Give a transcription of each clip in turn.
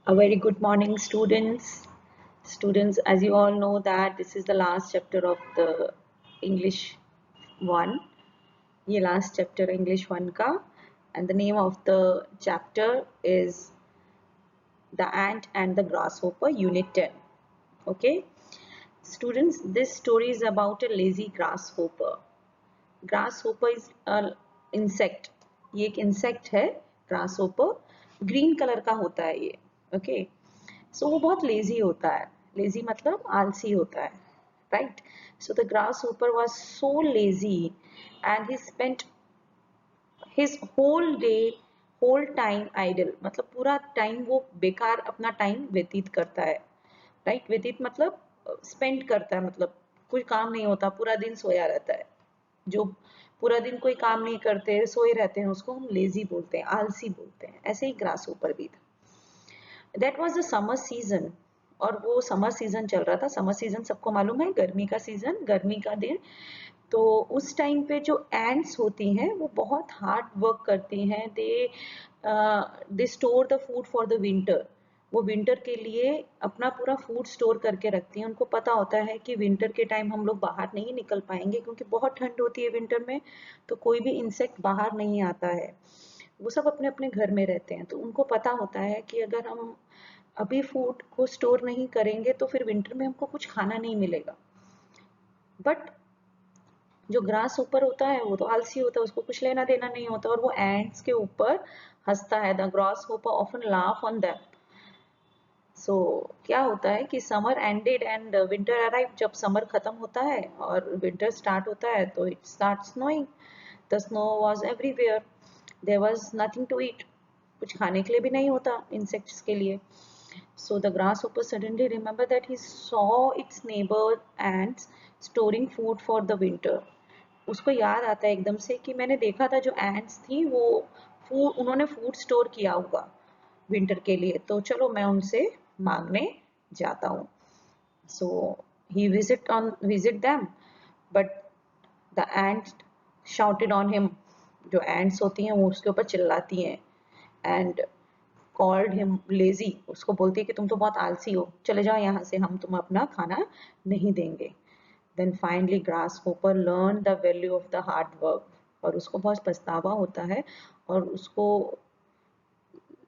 A very good morning, students. Students, as you all know that this is the last chapter of the English 1. ये last chapter English 1 का, and the name of the chapter is The Ant and the Grasshopper, Unit 10. Okay, students, this story is about a lazy grasshopper. Grasshopper is a insect. ये एक insect है, grasshopper. Green colour का होता है ये. Okay. सो वो बहुत lazy होता है. लेजी मतलब आलसी होता है, right? So the grasshopper was so lazy and he spent his whole day whole time idle, मतलब पूरा टाइम वो बेकार अपना टाइम व्यतीत करता है, राइट? व्यतीत मतलब स्पेंड करता है, मतलब कोई काम नहीं होता, पूरा दिन सोया रहता है. जो पूरा दिन कोई काम नहीं करते, सोए रहते हैं, उसको हम लेजी बोलते हैं, आलसी बोलते हैं. ऐसे ही ग्रास ऊपर भी था. That was the summer season, और वो समर सीजन चल रहा था. समर सीजन सबको मालूम है, गर्मी का सीजन, गर्मी का दिन. तो उस टाइम पे जो एंड्स होती हैं वो बहुत हार्ड वर्क करती हैं. They store the food for the winter. वो विंटर के लिए अपना पूरा फूड स्टोर करके रखती हैं. उनको पता होता है कि विंटर के टाइम हम लोग बाहर नहीं निकल पाएंगे क्योंकि बहुत ठंड होती है विंटर में, तो कोई भी इंसेक्ट बाहर नहीं आता है. वो सब अपने अपने घर में रहते हैं. तो उनको पता होता है कि अगर हम अभी फूड को स्टोर नहीं करेंगे तो फिर विंटर में हमको कुछ खाना नहीं मिलेगा. बट जो ग्रास ऊपर होता है वो तो आलसी होता है, उसको कुछ लेना देना नहीं होता, और वो एंड्स के ऊपर हंसता है. The grasshopper often laugh on them. So क्या होता है कि summer ended and winter arrive. जब समर खत्म होता है और विंटर स्टार्ट होता है तो it start snowing. The snow was everywhere. There was nothing to eat. कुछ खाने के लिए भी नहीं होता इंसेक्ट्स के लिए. So the grasshopper suddenly remembered that he saw its neighbor ants storing food for the winter. उसको याद आता है एकदम से कि मैंने देखा था जो ants थी वो उन्होंने फूड स्टोर किया होगा विंटर के लिए, तो चलो मैं उनसे मांगने जाता हूँ. So he visit them, but the ants shouted on him. जो ants होती हैं वो उसके ऊपर चिल्लाती हैं and called him lazy. उसको बोलती है कि तुम तो बहुत आलसी हो, चले जाओ यहाँ से, हम तुम अपना खाना नहीं देंगे. Then finally grasshopper learned the value of the hard work. और उसको बहुत पछतावा होता है और उसको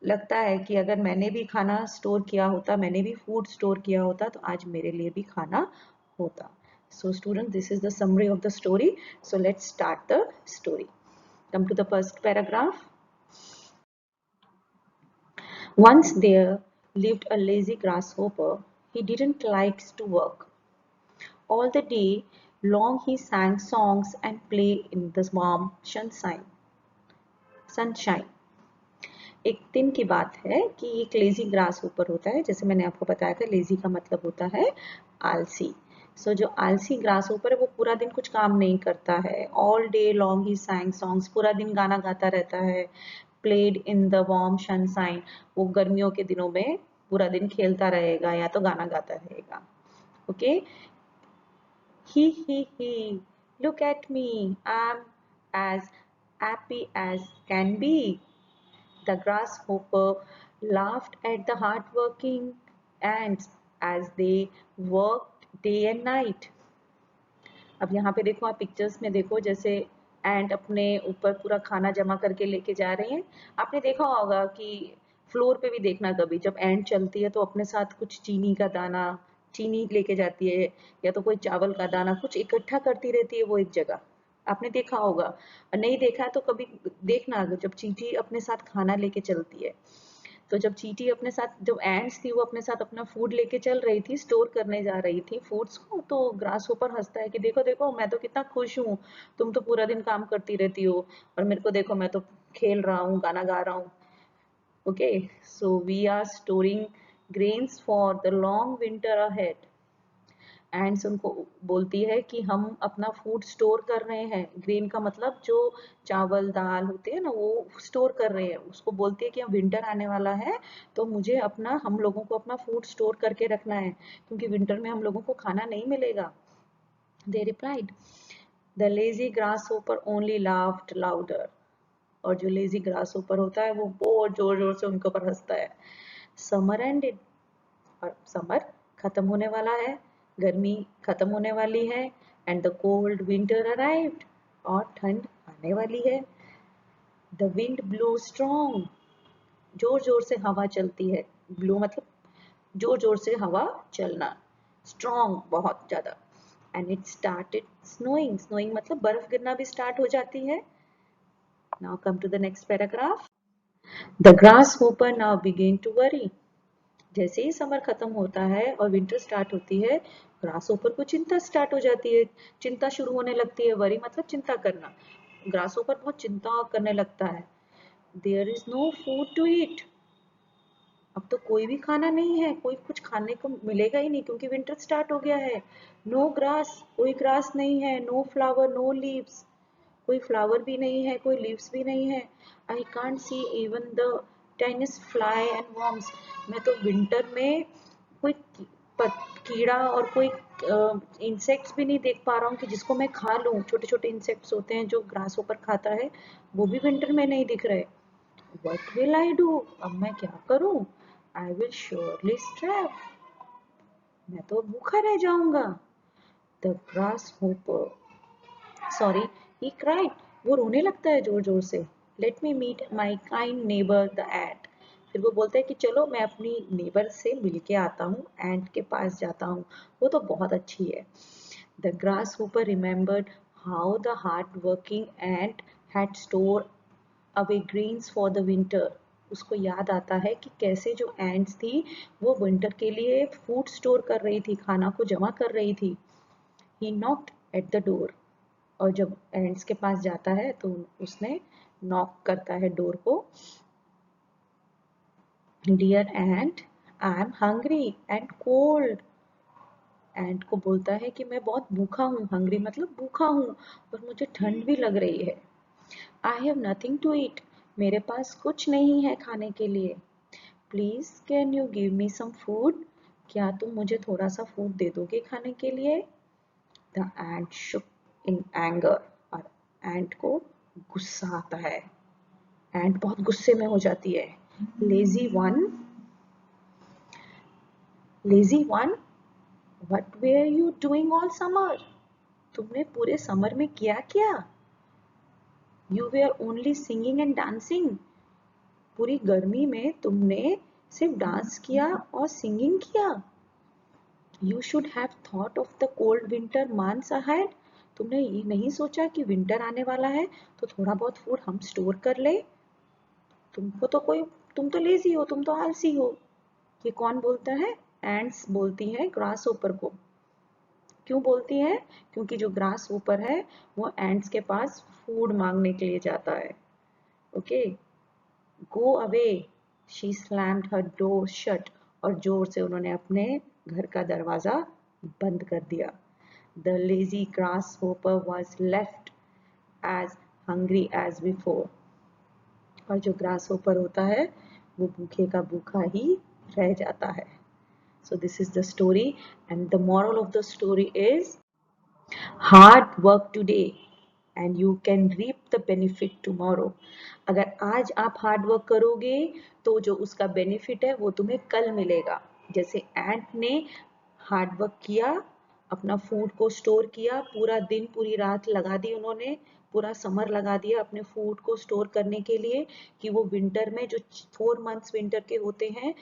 लगता है कि अगर मैंने भी खाना स्टोर किया होता, मैंने भी फूड स्टोर किया होता तो आज मेरे लिए भी खाना होता. So student, this is the summary of the story. So let's start the story. Come to the first paragraph. Once there lived a lazy grasshopper. He didn't like to work. All the day long he sang songs and played in the warm sunshine. एक दिन की बात है कि एक lazy grass ऊपर होता है. जैसे मैंने आपको बताया था, लेजी का मतलब होता है आलसी. सो जो आलसी ग्रास ऊपर है वो पूरा दिन कुछ काम नहीं करता है. ऑल डे लॉन्ग ही सैंग सॉन्ग्स, पूरा दिन गाना गाता रहता है. Played in the warm sunshine, वो गर्मियों के दिनों में पूरा दिन खेलता रहेगा या तो गाना गाता रहेगा. Okay. He, look at me, I'm as happy as can be. The grasshopper laughed at the hard-working ants as they worked day and night. अब यहाँ पे देखो, आप पिक्चर्स में देखो, जैसे एंट अपने ऊपर पूरा खाना जमा करके लेके जा रहे हैं. आपने देखा होगा कि फ्लोर पे भी देखना, कभी जब एंट चलती है तो अपने साथ कुछ चीनी का दाना, चीनी लेके जाती है या तो कोई चावल का दाना, कुछ इकट्ठा करती रहती है वो एक जगह. आपने देखा होगा, और नहीं देखा है तो कभी देखना, जब चींटी अपने साथ खाना लेके चलती है. तो जब चींटी अपने साथ, जब एंट्स थी वो अपने साथ अपना फूड लेके चल रही थी, स्टोर करने जा रही थी फूड्स को, तो ग्रास ऊपर हंसता है कि देखो देखो, मैं तो कितना खुश हूँ, तुम तो पूरा दिन काम करती रहती हो और मेरे को देखो, मैं तो खेल रहा हूँ, गाना गा रहा हूँ. Okay. So we are storing grains for the long winter ahead. Ants उनको बोलती है कि हम अपना फूड स्टोर कर रहे हैं. ग्रेन का मतलब जो चावल दाल होते हैं ना, वो स्टोर कर रहे हैं. उसको बोलती है कि अब विंटर आने वाला है तो मुझे अपना, हम लोगों को अपना फूड स्टोर करके रखना है क्योंकि विंटर में हम लोगों को खाना नहीं मिलेगा. They replied. The lazy grass ऊपर ओनली लाफ्ड लाउडर. और जो लेजी ग्रास ऊपर होता है वो बहुत जोर जोर से उनके ऊपर हंसता है. समर एंडेड, और समर खत्म होने वाला है, गर्मी खत्म होने वाली है, and the cold winter arrived, और ठंड आने वाली है। द विंड ब्लो स्ट्रॉन्ग, जोर जोर से हवा चलती है, ब्लो मतलब जोर जोर से हवा चलना, स्ट्रॉन्ग बहुत ज्यादा। And it started snowing, snowing मतलब बर्फ गिरना भी स्टार्ट हो जाती है। Now come to the next paragraph. The grasshopper now begin to worry, जैसे ही समर खत्म होता है और विंटर स्टार्ट होती है, ग्रास होपर को चिंता स्टार्ट हो जाती है, चिंता शुरू होने लगती है। वरी मतलब चिंता करना, ग्रास होपर बहुत चिंता करने लगता है। There is no food to eat, अब तो कोई भी खाना नहीं है, कोई कुछ खाने को मिलेगा ही नहीं क्योंकि विंटर स्टार्ट हो गया है। नो ग्रास, कोई ग्रास नहीं है। नो फ्लावर, नो लीव्स, कोई फ्लावर भी नहीं है, कोई लीव्स भी नहीं है। I can't see even the tiniest fly and worms, मैं तो विंटर में कोई कीड़ा और कोई इंसेक्ट्स भी नहीं देख पा रहा हूँ कि जिसको मैं खा लूँ। छोटे छोटे इंसेक्ट्स होते हैं जो ग्रास ऊपर खाता है, वो भी विंटर में नहीं दिख रहे। What will I do? अब मैं क्या करूं? I will surely starve, मैं तो भूखा रह जाऊंगा। The grasshopper, sorry, he cried, वो रोने लगता है जोर जोर से। Let me meet my kind neighbor the ant, फिर वो बोलता है कि चलो मैं अपनी नेबर से मिलके आता हूँ, एंट के पास जाता हूँ, वो तो बहुत अच्छी है। The grasshopper remembered how the hard working ant had stored away greens for the winter, उसको याद आता है कि कैसे जो एंट्स थी वो विंटर के लिए फूड स्टोर कर रही थी, खाना को जमा कर रही थी। ही नॉक्ड एट द डोर, और जब एंट्स के पास जाता है तो उसने नॉक करता है डोर को। Dear ant, I am hungry and cold, ant को बोलता है कि मैं बहुत भूखा हूँ, हंग्री मतलब भूखा हूँ, और मुझे ठंड भी लग रही है। I have nothing to eat, मेरे पास कुछ नहीं है खाने के लिए। Please can you give me some food, क्या तुम मुझे थोड़ा सा फूड दे दोगे खाने के लिए। The ant Shuk in anger, और एंट को गुस्सा आता है, एंट बहुत गुस्से में हो जाती है। Lazy one, lazy one, what were you doing all summer, तुमने पूरे समर में किया क्या। You were only singing and dancing, पूरी गर्मी में तुमने सिर्फ डांस किया और सिंगिंग किया। You should have thought of the cold winter months ahead, तुमने ये नहीं सोचा कि विंटर आने वाला है तो थोड़ा बहुत फूड हम स्टोर कर ले। तुमको तो कोई, तुम तो लेजी हो, तुम तो आलसी हो। ये कौन बोलता है? एंट्स बोलती हैं ग्रास ऊपर को। क्यों बोलती है? क्योंकि जो ग्रास ऊपर है वो एंट्स के पास फूड मांगने के लिए जाता है। Okay, go away, she slammed her door shut, और जोर से उन्होंने अपने घर का दरवाजा बंद कर दिया। The lazy grasshopper was left as hungry as before, और जो ग्रास होपर होता है वो भूखे का भूखा ही रह जाता है। So this is the story, and the moral of the story is hard work today and you can reap the benefit tomorrow, अगर आज आप हार्ड वर्क करोगे तो जो उसका बेनिफिट है वो तुम्हें कल मिलेगा। जैसे एंट ने हार्ड वर्क किया, अपना फूड को स्टोर किया, पूरा दिन पूरी रात लगा दी उन्होंने, पूरा समर लगा दिया अपने फूड को स्टोर करने के लिए, कि वो विंटर में जो 4 मंथ्स विंटर के होते हैं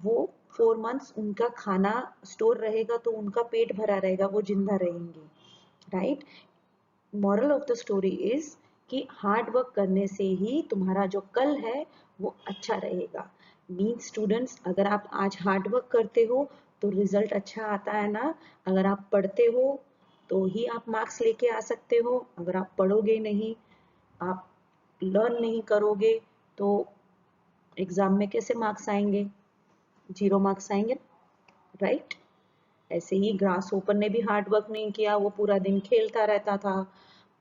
वो 4 मंथ्स उनका खाना स्टोर रहेगा, तो उनका पेट भरा रहेगा, वो जिंदा रहेंगे। Right, moral of the story is कि हार्ड वर्क करने से ही तुम्हारा जो कल है वो अच्छा रहेगा। मीन स्टूडेंट्स, अगर आप आज हार्ड वर्क करते हो तो रिजल्ट अच्छा आता है ना। अगर आप पढ़ते हो तो ही आप मार्क्स लेके आ सकते हो, अगर आप पढ़ोगे नहीं, आप लर्न नहीं करोगे, तो एग्जाम में कैसे मार्क्स आएंगे? 0 मार्क्स आएंगे, राइट। ऐसे ही ग्रास होपर ने भी हार्ड वर्क नहीं किया, वो पूरा दिन खेलता रहता था,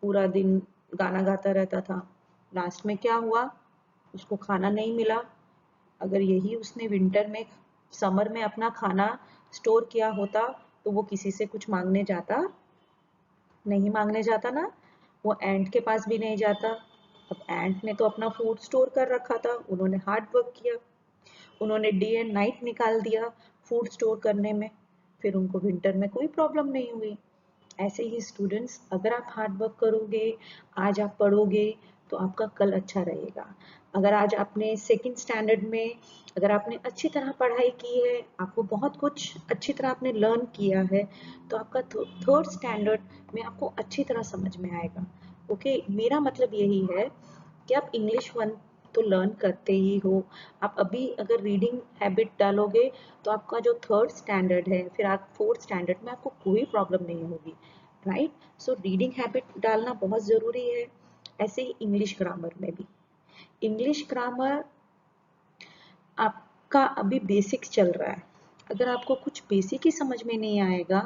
पूरा दिन गाना गाता रहता था। लास्ट में क्या हुआ? उसको खाना नहीं मिला। अगर यही उसने विंटर में, समर में अपना खाना स्टोर किया होता तो वो किसी से कुछ मांगने जाता? नहीं मांगने जाता ना, वो एंट के पास भी नहीं जाता। अब एंट ने तो अपना फूड स्टोर कर रखा था, उन्होंने हार्ड वर्क किया, उन्होंने डे एंड नाइट निकाल दिया फूड स्टोर करने में, फिर उनको विंटर में कोई प्रॉब्लम नहीं हुई। ऐसे ही स्टूडेंट्स, अगर आप हार्ड वर्क करोगे, आज आप पढ़ोगे, तो आपका कल अच्छा रहेगा। अगर आज आपने सेकंड स्टैंडर्ड में अगर आपने अच्छी तरह पढ़ाई की है, आपको बहुत कुछ अच्छी तरह आपने लर्न किया है, तो आपका थर्ड स्टैंडर्ड में आपको अच्छी तरह समझ में आएगा। ओके, मेरा मतलब यही है कि आप इंग्लिश वन तो लर्न करते ही हो। आप अभी अगर रीडिंग हैबिट डालोगे, तो आपका जो थर्ड स्टैंडर्ड है, फिर आप फोर्थ स्टैंडर्ड में आपको कोई प्रॉब्लम नहीं होगी, राइट? सो रीडिंग हैबिट डालना बहुत ज़रूरी है। ऐसे ही इंग्लिश ग्रामर में भी, इंग्लिश ग्रामर आपका अभी बेसिक्स चल रहा है। अगर आपको कुछ बेसिक ही समझ में नहीं आएगा,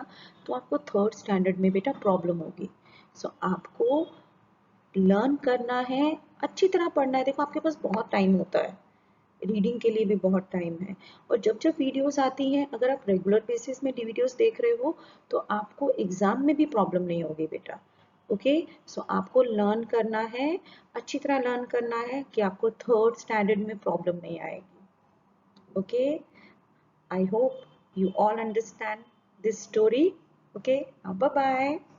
तो आपको थर्ड स्टैंडर्ड में बेटा प्रॉब्लम होगी। सो आपको लर्न करना है, अच्छी तरह पढ़ना है। देखो, आपके पास बहुत टाइम होता है, रीडिंग के लिए भी बहुत टाइम है। और जब जब वीडियोस आती हैं, अगर आप रेगुलर बेसिस में वीडियोस देख रहे हो, तो आपको एग्जाम में भी प्रॉब्लम नहीं होगी बेटा। ओके, सो आपको लर्न करना है, अच्छी तरह लर्न करना है कि आपको थर्ड स्टैंडर्ड में प्रॉब्लम नहीं आएगी। Okay, I hope you all understand this story. Okay, now bye bye.